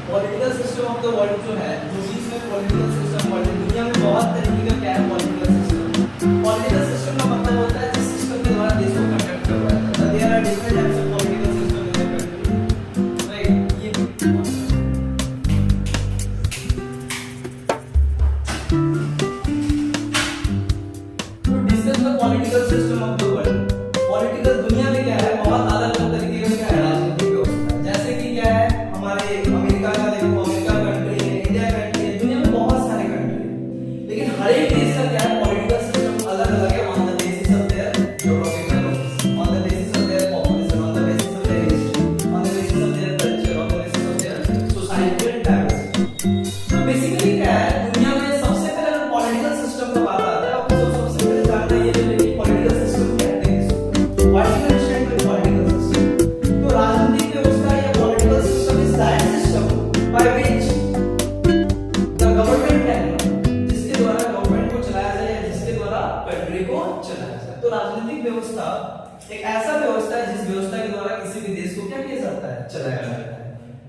Political system of the world जो है, जो भी इसमें पॉलिटिकल सिस्टम वर्ल्ड दुनिया में बहुत तरीके का क्या है पॉलिटिकल सिस्टम। पॉलिटिकल सिस्टम का मतलब होता है जिस सिस्टम के द्वारा देश को कंडक्ट करवाया जाता है। There are different types of political system in the country, right. ये तो discuss the political system of the world. Political दुनिया में क्या है, बहुत अलग अलग तरीके का क्या है राजनीतिक व्यवस्था। जैसे कि क्या है हमारे अमेरिका का देखो, अमेरिका कंट्री है, इंडिया कंट्री है, दुनिया में बहुत सारे कंट्री है, लेकिन हर एक देश का क्या है पॉलिटिकल सिस्टम अलग अलग है on the basis of their geographical location, on the basis of their population, on the basis of their history, on the basis of their culture, on the basis of their societal diversity. तो basically क्या है दुनिया में सबसे पहले अगर political system का बात आता है, आपको सबसे पहले जानना ये है कि पॉलिटिकल सिस्टम क्या है। What is understand by political system? तो राजनीतिक व्यवस्था या political system is that system by which the government can, जिसके द्वारा गवर्नमेंट को चलाया जाए या जिसके द्वारा कंट्री को चलाया जाए। तो राजनीतिक व्यवस्था एक ऐसा व्यवस्था है जिस व्यवस्था के द्वारा किसी भी देश को क्या किया जाता है, चलाया जाता है।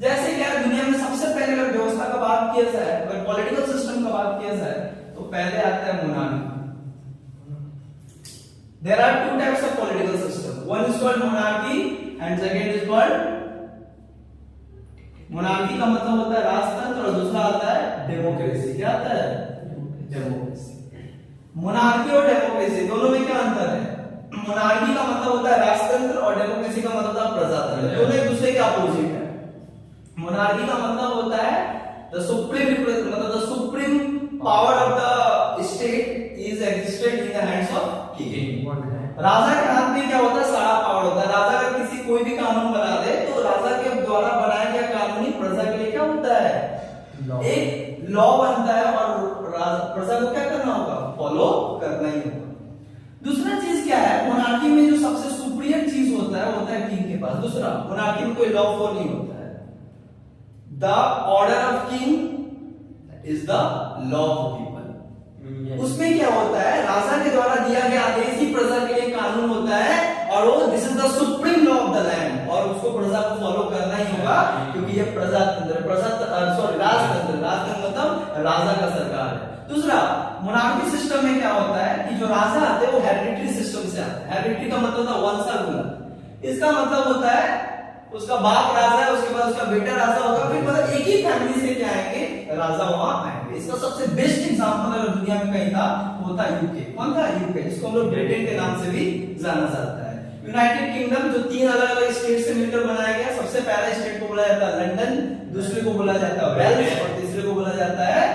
जैसे क्या दुनिया में सबसे पहले अगर व्यवस्था का बात किया जाए, अगर पॉलिटिकल सिस्टम का बात किया जाए, तो पहले आता है monarchy. There are two types of political system. One is called monarchy and second is called monarchy का मतलब होता है राजतंत्र और दूसरा आता है डेमोक्रेसी। क्या आता है? डेमोक्रेसी। मोनार्की और डेमोक्रेसी दोनों में क्या अंतर है? मोनार्की का मतलब होता है राजतंत्र और डेमोक्रेसी का मतलब होता है प्रजातंत्र। दोनों एक दूसरे के अपोजिट है। मोनार्की का मतलब होता है the supreme power of the state is existed in the hands of king. राजा के हाथ में क्या होता है, सारा पावर होता है। राजा अगर किसी कोई भी कानून बना दे तो राजा के द्वारा बनाया गया कानून ही प्रजा के लिए क्या होता है, एक लॉ बनता है और प्रजा को क्या करना होगा, फॉलो करना ही होगा। दूसरा चीज क्या है, मोनार्की में जो सबसे सुप्रीम चीज होता है किंग के पास। दूसरा, मोनार्की में कोई लॉ फॉलो नहीं होता है। The order of king is the law of people. उसमें क्या होता है, राजा के द्वारा दिया गया आदेश ही प्रजा के लिए कानून होता है और वो this is the supreme law of the land, और उसको प्रजा को फॉलो करना ही होगा क्योंकि ये राजतंत्र मतलब राजा का सरकार है। दूसरा, मोनार्की सिस्टम में क्या होता है कि जो राजा आते हैं वो हेरिडिटरी सिस्टम से आते हैं। हेरिडिटरी का मतलब होता है वंशानुगत। इसका मतलब होता है उसका बाप राजा है, उसके बाद उसका बेटा राजा होगा, फिर मतलब एक ही फैमिली से क्या आएंगे, राजा वहां आएंगे। इसका सबसे बेस्ट एग्जांपल अगर दुनिया में कहीं था वो था यूके। कौन था? यूके, जिसको हम लोग ब्रिटेन के नाम से भी जाना जाता है। यूनाइटेड किंगडम जो तीन अलग अलग स्टेट से मिलकर बनाया गया। सबसे पहला स्टेट को बोला जाता है लंदन, दूसरे को बोला जाता है वेल्स और तीसरे को बोला जाता है,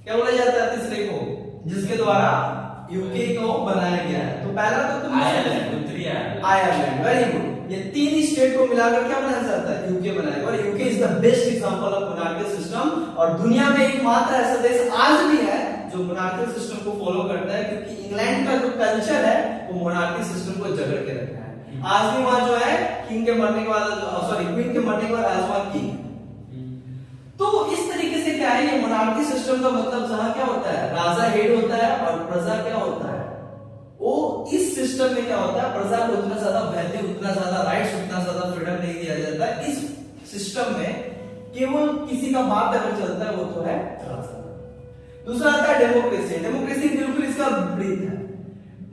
क्या बोला जाता है तीसरे को, जिसके द्वारा यूके को बनाया गया है। तो पहला तो तुम आयरलैंड, वेरी गुड। ये तीन स्टेट को मिलाकर क्या बनाया जाता है, यूके बनाया। और UK is the best example of monarchy system, और दुनिया में एकमात्र ऐसा देश आज भी है जो मोनार्की सिस्टम को फॉलो करता है, क्योंकि इंग्लैंड का जो कल्चर है वो मोनार्की सिस्टम को जकड़ के रखा है। आज भी वहां जो है किंग के मरने के बाद, सॉरी क्वीन के मरने के बाद आज वहां किंग। तो इस तरीके से क्या है, ये मोनार्की सिस्टम का मतलब जहां क्या होता है, राजा हेड होता है और प्रजा क्या होता है, वो इस सिस्टम में क्या होता है, प्रजा को उतना ज्यादा वैल्यू, उतना ज्यादा राइट्स, उतना ज्यादा फ्रीडम नहीं दिया जाता है। इस सिस्टम में केवल किसी का बात अगर चलता है वो तो है राजा। दूसरा आता है डेमोक्रेसी। डेमोक्रेसी बिल्कुल इसका विपरीत है।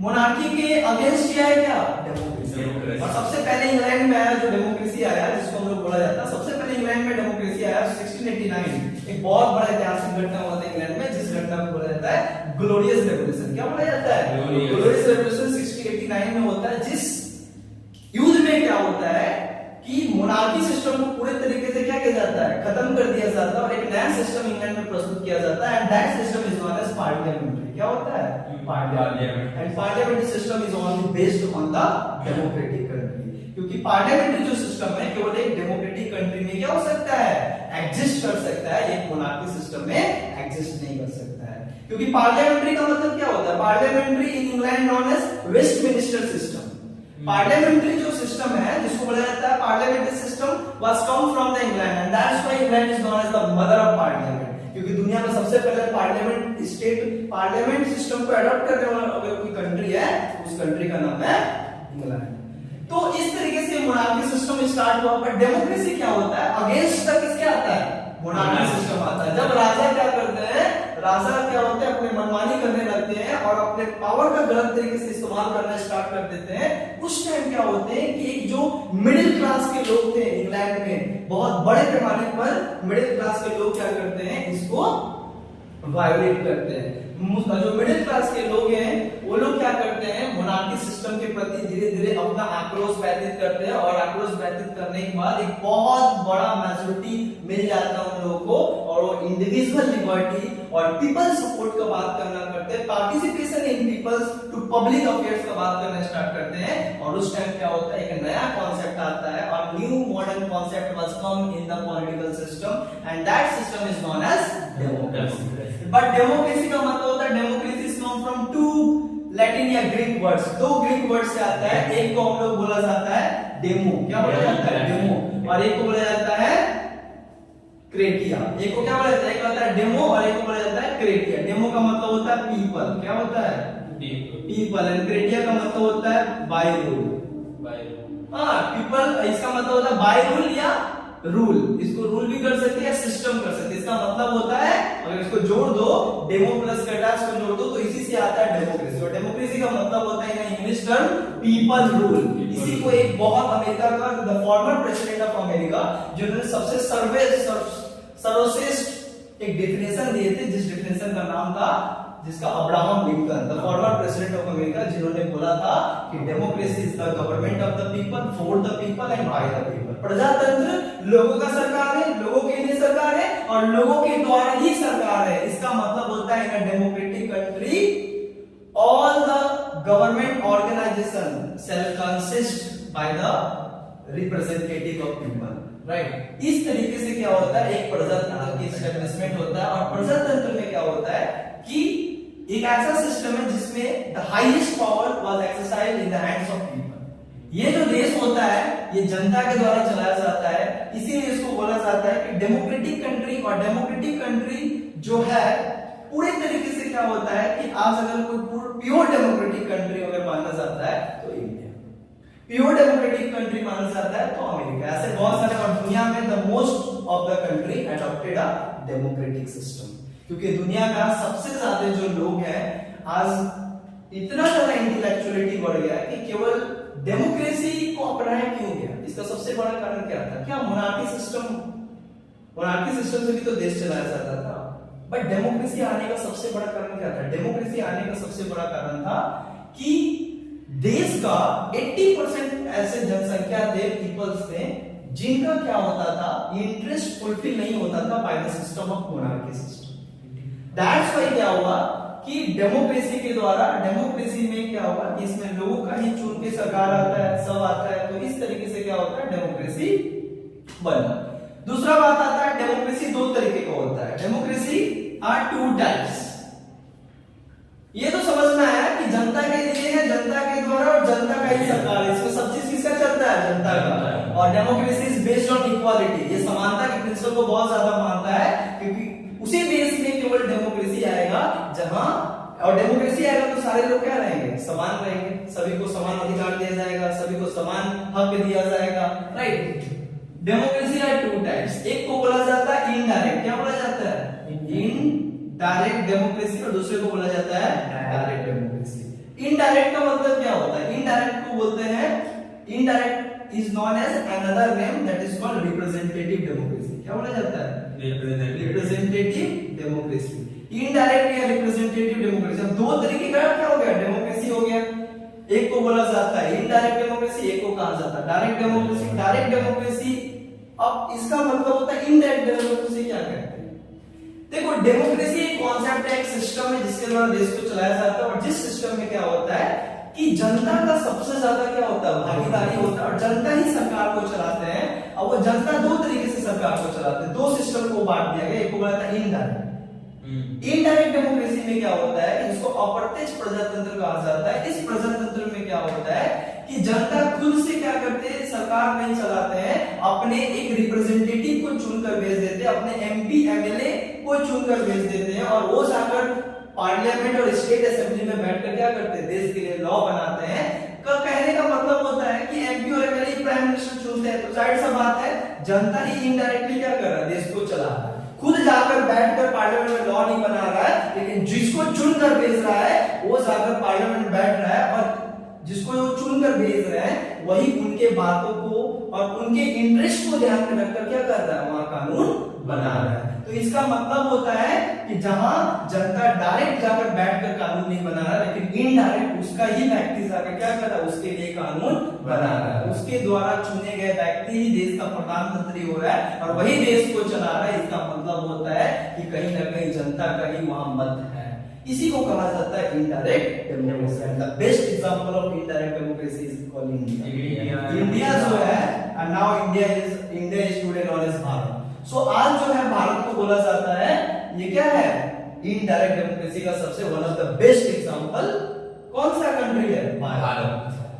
मोनार्की के अगेंस्ट क्या है, क्या डेमोक्रेसी। और सबसे पहले इंग्लैंड में आया जो डेमोक्रेसी आया, जिसको हम लोग बोला जाता है, सबसे पहले इंग्लैंड में डेमोक्रेसी आया 1689। एक बहुत बड़ा ऐतिहासिक घटना हुआ था इंग्लैंड में, जिस घटना को बोला जाता है ग्लोरियस रेवोल्यूशन। क्या बोला जाता है, ग्लोरियस रेवोल्यूशन 1689 में होता है, जिस युद्ध में क्या होता है कि मोनार्की सिस्टम को पूरे तरीके से क्या किया जाता है, खत्म कर दिया जाता है और एक नया सिस्टम इंग्लैंड में प्रस्तुत किया जाता है, and that system is known as parliamentary. क्या होता है, parliament. And parliamentary system is only based on the democratic country, क्योंकि पार्लियामेंट्री जो सिस्टम है केवल एक डेमोक्रेटिक कंट्री में क्या हो सकता है, एग्जिस्ट कर सकता है, एक मोनार्की सिस्टम में एग्जिस्ट नहीं कर सकता है। क्योंकि पार्लियामेंट्री का मतलब क्या होता है, parliamentary in England known as Westminster system. Parliamentary जो सिस्टम है, जिसको बोला जाता है parliamentary system, was come from the England, and that's why England is known as the mother of parliament. क्योंकि दुनिया में सबसे पहले पार्लियामेंट सिस्टम को अडॉप्ट करने वाला अगर कोई कंट्री है, उस कंट्री का नाम है इंग्लैंड। तो इस तरीके से मोनार्की सिस्टम स्टार्ट हुआ। पर डेमोक्रेसी क्या होता है, अगेंस्ट तक किसके आता है, मोनार्की सिस्टम आता है। जब राजा क्या करते हैं, राजा क्या होते हैं, अपने मनमानी करने लगते हैं और अपने पावर का गलत तरीके से इस्तेमाल करना स्टार्ट कर देते हैं। उस टाइम क्या होते हैं कि एक जो मिडिल क्लास के लोग थे इंग्लैंड में, बहुत बड़े पैमाने पर मिडिल क्लास के लोग क्या करते हैं, इसको वायोलेट करते हैं। जो मिडिल क्लास के लोग हैं वो लोग क्या करते हैं, मोनार्की सिस्टम के प्रति धीरे धीरे अपना आक्रोश व्यतीत करते हैं और आक्रोश व्यतीत करने के बाद एक बहुत बड़ा मेजॉरिटी मिल जाता है उन लोगों को और वो इंडिविजुअल लिबर्टी और पीपल सपोर्ट का बात करना करते हैं, participation in peoples to public affairs का बात करना स्टार्ट करते हैं। और उस टाइम क्या होता है, एक नया कॉन्सेप्ट आता है और new modern concept was come in the political system and that system is known as democracy. But democracy का मतलब होता है, democracy is come from two Latin या ग्रीक वर्ड्स, दो ग्रीक वर्ड से आता है। एक को हम लोग बोला जाता है डेमो, क्या बोला जाता है, डेमो, और एक को बोला जाता है क्रेटिया। एक को क्या बोला जाता है, एक होता है डेमो और एक को बोला जाता है क्रेटिया। डेमो का मतलब होता है पीपल, क्या होता है, पीपल, एंड क्रेटिया का मतलब होता है बाय रूल। हाँ, पीपल इसका मतलब होता है बाय रूल या रूल, इसको रूल भी कर सकते हैं या सिस्टम कर सकते हैं। इसका मतलब होता है, अगर इसको जोड़ दो, डेमो प्लस क्रेटास को जोड़ दो तो इसी से आता है डेमोक्रेसी। और डेमोक्रेसी का मतलब होता है in English term people rule. इसी को एक बहुत अमेरिका का the former president of America, जिन्होंने सबसे सर्वश्रेष्ठ एक डेफिनेशन दिए थे, जिस डेफिनेशन का नाम था, जिसका Abraham Lincoln, the former president of America, जिन्होंने बोला था कि democracy is the government of the people, for the people and by the people. प्रजातंत्र लोगों का सरकार है, लोगों के लिए सरकार है और लोगों के द्वारा ही सरकार है। इसका मतलब होता है in a democratic country all the government organisation shall consist by the representative of people, right. इस तरीके से क्या होता है, एक प्रजातंत्र की एस्टेब्लिशमेंट होता है। और प्रजातंत्र में क्या होता है कि एक ऐसा सिस्टम है जिसमें the highest power was exercised in the hands of people. ये जो देश होता है ये जनता के द्वारा चलाया जाता है, इसीलिए इसको बोला जाता है कि डेमोक्रेटिक कंट्री। और डेमोक्रेटिक कंट्री जो है पूरे तरीके से क्या होता है कि आज अगर कोई प्योर डेमोक्रेटिक कंट्री अगर माना जाता है तो इंडिया, प्योर डेमोक्रेटिक कंट्री माना जाता है तो अमेरिका, ऐसे बहुत सारे। और दुनिया में the most of the country adopted a democratic system, क्योंकि दुनिया का सबसे ज्यादा जो लोग हैं आज इतना ज्यादा इंटेलेक्चुअलिटी बढ़ गया है कि केवल डेमोक्रेसी को अपनाया क्यों गया, इसका सबसे बड़ा कारण क्या था, क्या मोनार्की सिस्टम से भी तो देश चलाया जाता था। बट डेमोक्रेसी आने का सबसे बड़ा कारण क्या था, डेमोक्रेसी आने का सबसे बड़ा कारण था कि देश का 80% ऐसे जनसंख्या थे, पीपल्स थे, जिनका क्या होता था, इंटरेस्ट फुलफिल नहीं होता था by the system of monarchy system. That's why क्या हुआ कि डेमोक्रेसी के द्वारा, डेमोक्रेसी में क्या होगा कि इसमें लोगों का ही चुन के सरकार आता है, सब आता है, तो इस तरीके से क्या होता है, डेमोक्रेसी बना। दूसरा बात आता है, डेमोक्रेसी दो तरीके का होता है, डेमोक्रेसी आर टू टाइप्स। ये तो समझना है कि जनता के लिए है, जनता के द्वारा, और जनता का ही सरकार है, इसमें सब चीज किसका चलता है, जनता का। और democracy is based on equality, ये समानता के प्रिंसिपल को बहुत ज्यादा मानता है, क्योंकि उसी देश में केवल डेमोक्रेसी आएगा जहां, और डेमोक्रेसी आएगा तो सारे लोग क्या रहेंगे, समान रहेंगे, सभी को समान अधिकार दिया जाएगा, सभी को समान हक दिया जाएगा, right. Democracy are two types, एक को बोला जाता है इनडायरेक्ट, क्या बोला जाता है, इनडायरेक्ट डेमोक्रेसी, और दूसरे को बोला जाता है डायरेक्ट डेमोक्रेसी। इनडायरेक्ट का मतलब क्या होता है, इनडायरेक्ट को बोलते हैं, indirect is known as another name that is called representative democracy. क्या बोला जाता है, रिप्रेजेंटेटिव डेमोक्रेसी। इनडायरेक्ट या रिप्रेजेंटेटिव डेमोक्रेसी, अब दो तरीके का क्या हो गया, डेमोक्रेसी हो गया। एक को बोला जाता है इनडायरेक्ट डेमोक्रेसी, एक को कहा जाता है डायरेक्ट डेमोक्रेसी। डायरेक्ट डेमोक्रेसी, अब इसका मतलब होता है इनडायरेक्ट डेमोक्रेसी क्या कहते हैं। देखो, डेमोक्रेसी एक कॉन्सेप्ट है, एक सिस्टम है जिसके द्वारा देश को चलाया जाता है, और जिस सिस्टम में क्या होता है कि जनता का सबसे ज्यादा क्या होता है, भागीदारी होता है, और जनता ही सरकार को चलाते हैं। और वो जनता दो तरीके से सरकार को चलाते हैं, दो सिस्टम को बांट दिया गया, एक को बोला था इनडायरेक्ट। इनडायरेक्ट डेमोक्रेसी में क्या होता है, इसको अप्रत्यक्ष प्रजातंत्र कहा जाता है। इस प्रजातंत्र में क्या होता है कि जनता खुद से क्या करते हैं, सरकार नहीं चलाते हैं, अपने एक रिप्रेजेंटेटिव को चुनकर भेज देते हैं, अपने एमपी एमएलए को चुनकर भेज देते हैं, और वो जाकर पार्लियामेंट और स्टेट असेंबली में बैठकर क्या करते हैं, देश के लिए लॉ बनाते हैं, कहने का मतलब होता है कि एमपी और एमएलए प्राइम मिनिस्टर चुनते हैं, तो जाहिर सा बात है जनता ही इनडायरेक्टली क्या कर रहा है, देश को चला रहा है। खुद जाकर बैठकर पार्लियामेंट में लॉ नहीं बना रहा है, लेकिन जिसको चुनकर भेज रहा है वो जाकर पार्लियामेंट में बैठ रहा है, और जिसको वो चुनकर भेज रहे हैं वही उनके बातों को और उनके इंटरेस्ट को ध्यान में रखकर क्या कर रहा है, वहां कानून बना रहा है। तो इसका मतलब होता है कि जहां जनता डायरेक्ट जाकर बैठकर कानून नहीं बना रहा, लेकिन इनडायरेक्ट उसका ही व्यक्ति जाकर क्या कर रहा है, उसके लिए कानून बना रहा है। उसके द्वारा चुने गए व्यक्ति ही देश का प्रधानमंत्री हो रहा है और वही देश को चला रहा है। इसका मतलब होता है कि कहीं ना कहीं जनता का ही वहां मत है। इसी को कहा जाता है indirect democracy. And the best example of indirect democracy is called India. India जो है, and now India is today known as Bharat. So आज जो है भारत को बोला जाता है, ये क्या है, इनडायरेक्ट डेमोक्रेसी का सबसे one of the best example. कौन सा कंट्री है, भारत।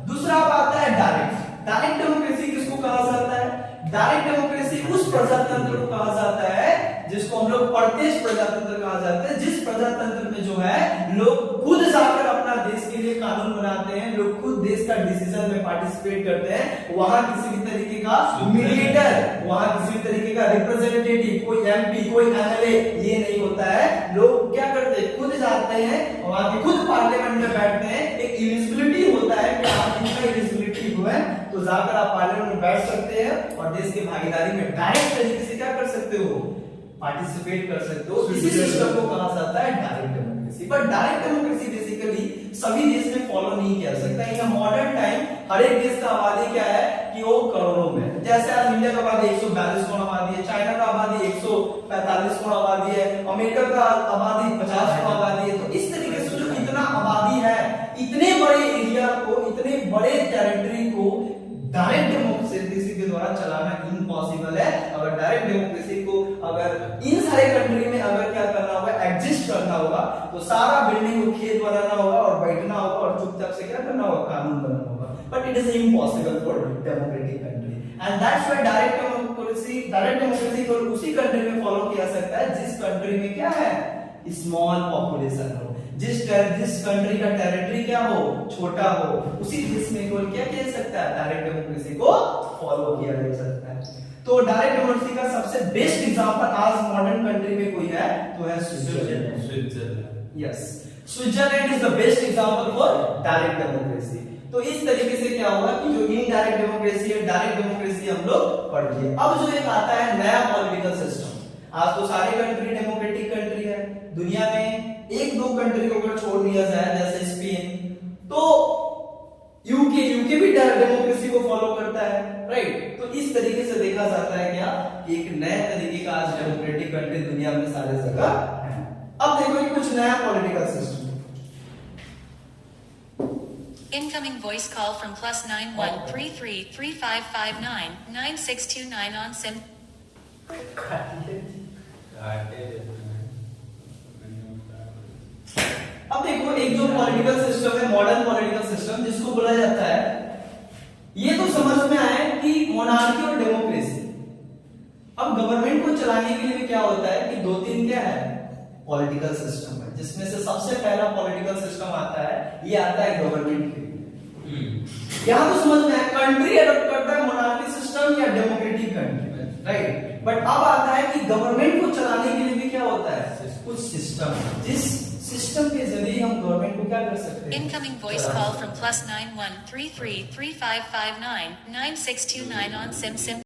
दूसरा आता है डायरेक्ट। डायरेक्ट डेमोक्रेसी किसको कहा जाता है, डायरेक्ट डेमोक्रेसी उस प्रजातंत्र को कहा जाता है जिसको हम लोग प्रत्यक्ष प्रजातंत्र कहा जाता है, जिस प्रजातंत्र में जो है लोग खुद जाकर अपना देश के लिए कानून बनाते हैं, लोग खुद देश का डिसीजन में पार्टिसिपेट करते हैं। वहां किसी भी तरीके का मीडिएटर, वहां किसी भी तरीके का रिप्रेजेंटेटिव, कोई एमपी, कोई एमएलए, ये नहीं होता है। लोग क्या करते हैं, खुद जाते हैं, वहां के खुद पार्लियामेंट में बैठते हैं। एक एलिजिबिलिटी होता है कि आप इनका एलिजिबिलिटी हुआ है तो जाकर आप पार्लियामेंट में बैठ सकते हैं और देश की भागीदारी में डायरेक्ट तरीके से क्या कर सकते हो, पार्टिसिपेट कर सकते हो। इसी सिस्टम को कहा जाता है direct democracy. But direct democracy basically सभी देश में फॉलो नहीं किया सकता। इन मॉडर्न टाइम हर एक देश का आबादी क्या है कि वो करोड़ों में, जैसे आज इंडिया का आबादी 142 करोड़ आबादी है, चाइना का आबादी 145 करोड़ आबादी है, अमेरिका का आबादी 50 करोड़ आबादी है। तो इस तरीके से जो इतना आबादी है, इतने बड़े एरिया को, इतने बड़े टेरिटरी को डायरेक्ट डेमोक्रेसी के द्वारा चलाना इम्पॉसिबल है। अगर डायरेक्ट डेमोक्रेसी को अगर इन सारे कंट्री में अगर क्या करना होगा, एग्जिस्ट करना होगा, तो सारा बिल्डिंग को खेत बनाना होगा और बैठना होगा और चुपचाप से क्या करना होगा, कानून बनाना होगा। But it is impossible for democratic country, and that's why direct democracy को उसी कंट्री में फॉलो किया सकता है जिस कंट्री में क्या है, स्मॉल पॉपुलेशन हो, जिस कंट्री का टेरिटरी क्या हो, छोटा हो, उसी देश में कोई क्या किया सकता है, डायरेक्ट डेमोक्रेसी को फॉलो किया जा सकता है। तो डायरेक्ट डेमोक्रेसी का सबसे बेस्ट एग्जांपल आज मॉडर्न कंट्री में कोई है तो है Switzerland. Yes, Switzerland is the best example for direct democracy. तो इस तरीके से क्या होगा कि जो इनडायरेक्ट डेमोक्रेसी है, डायरेक्ट डेमोक्रेसी हम लोग पढ़ लिए। अब जो एक आता है नया पॉलिटिकल सिस्टम। आज तो सारे कंट्री डेमोक्रेटिक कंट्री है दुनिया में, एक दो कंट्री को अगर छोड़ दिया जाए जैसे स्पेन, तो यूके भी डेमोक्रेसी को फॉलो करता है, राइट। तो इस तरीके से देखा जाता है क्या कि एक नए तरीके का आज डेमोक्रेटिक कंट्री दुनिया में सारे जगह है। अब देखो कुछ नया political system. Incoming voice call from +913335599629 on SIM. अब देखो एक जो पॉलिटिकल सिस्टम है, मॉडर्न पॉलिटिकल सिस्टम जिसको बोला जाता है, ये तो समझ में आए कि मोनार्की और डेमोक्रेसी। अब गवर्नमेंट को चलाने के लिए क्या होता है कि दो तीन क्या है, पॉलिटिकल सिस्टम है, जिसमें से सबसे पहला पॉलिटिकल सिस्टम आता है, ये आता है गवर्नमेंट के लिए। यहां तो समझ में आया कंट्री अडॉप्ट करता है मोनार्की सिस्टम या डेमोक्रेटिक कंट्री, राइट। बट अब आता है कि गवर्नमेंट को चलाने के लिए भी क्या होता है, कुछ सिस्टम, जिस सिस्टम के जरिए हम गवर्नमेंट को क्या कर सकते हैं। Incoming voice call from +913335599629 on SIM.